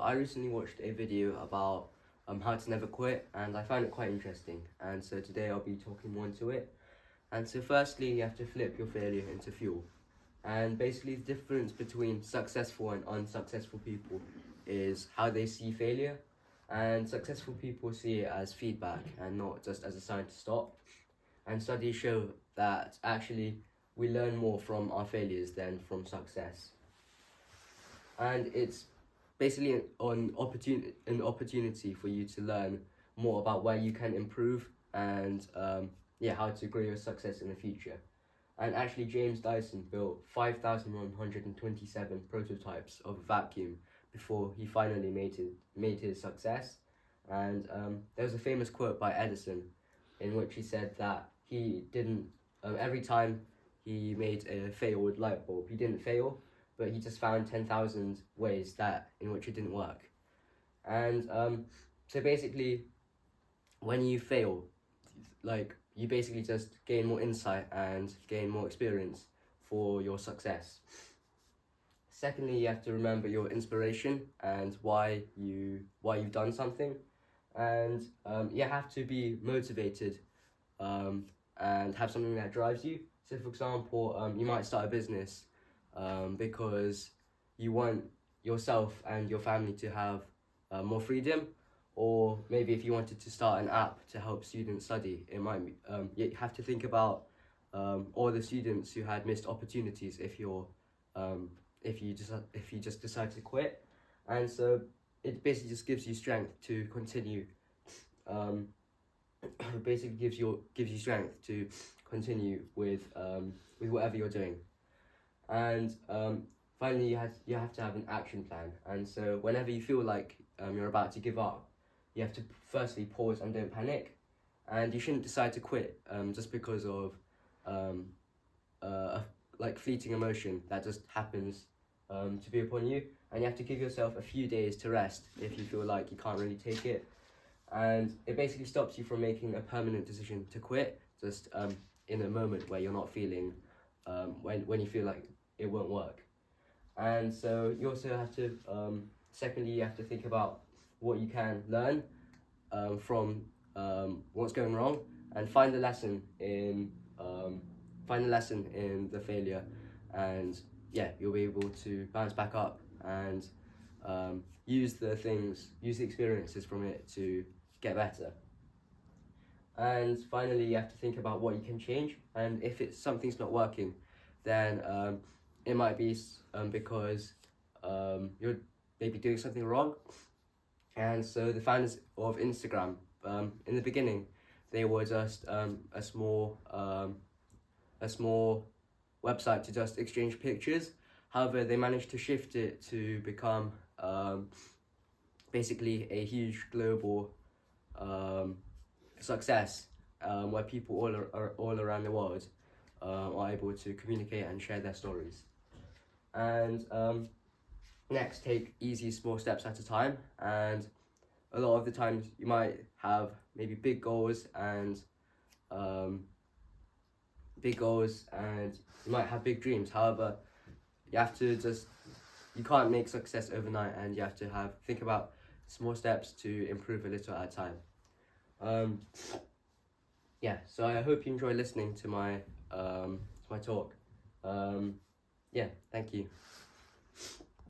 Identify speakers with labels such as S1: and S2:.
S1: I recently watched a video about how to never quit, and I found it quite interesting. And so today I'll be talking more into it. And so firstly, you have to flip your failure into fuel. And basically the difference between successful and unsuccessful people is how they see failure. And successful people see it as feedback and not just as a sign to stop. And studies show that actually we learn more from our failures than from success. And it's basically an opportunity for you to learn more about where you can improve and how to grow your success in the future. And actually, James Dyson built 5,127 prototypes of a vacuum before he finally made his success. And there was a famous quote by Edison in which he said that he didn't, every time he made a failed light bulb, he didn't fail, but he just found 10,000 ways in which it didn't work. And so basically, when you fail, you basically just gain more insight and gain more experience for your success. Secondly, you have to remember your inspiration and why you've done something, and you have to be motivated and have something that drives you. So, for example, you might start a business because you want yourself and your family to have more freedom, or maybe if you wanted to start an app to help students study, it might be, you have to think about all the students who had missed opportunities if you just decide to quit. And so it basically just gives you strength to continue. It basically gives you strength to continue with whatever you're doing. And finally, you have to have an action plan. And so whenever you feel like you're about to give up, you have to firstly pause and don't panic. And you shouldn't decide to quit just because of fleeting emotion that just happens to be upon you. And you have to give yourself a few days to rest if you feel like you can't really take it. And it basically stops you from making a permanent decision to quit just in a moment where you're not feeling, when you feel like it won't work. And so you also have to, secondly, you have to think about what you can learn from what's going wrong, and find the lesson in the failure, and you'll be able to bounce back up and use the experiences from it to get better. And finally, you have to think about what you can change, and if something's not working, then it might be because you're maybe doing something wrong. And so the founders of Instagram, in the beginning, they were just a small website to just exchange pictures. However, they managed to shift it to become basically a huge global success, where people all around the world are able to communicate and share their stories. And next, take easy small steps at a time. And a lot of the times you might have maybe big goals and you might have big dreams. However, you can't make success overnight, and you have to think about small steps to improve a little at a time. So I hope you enjoy listening to my talk. Thank you.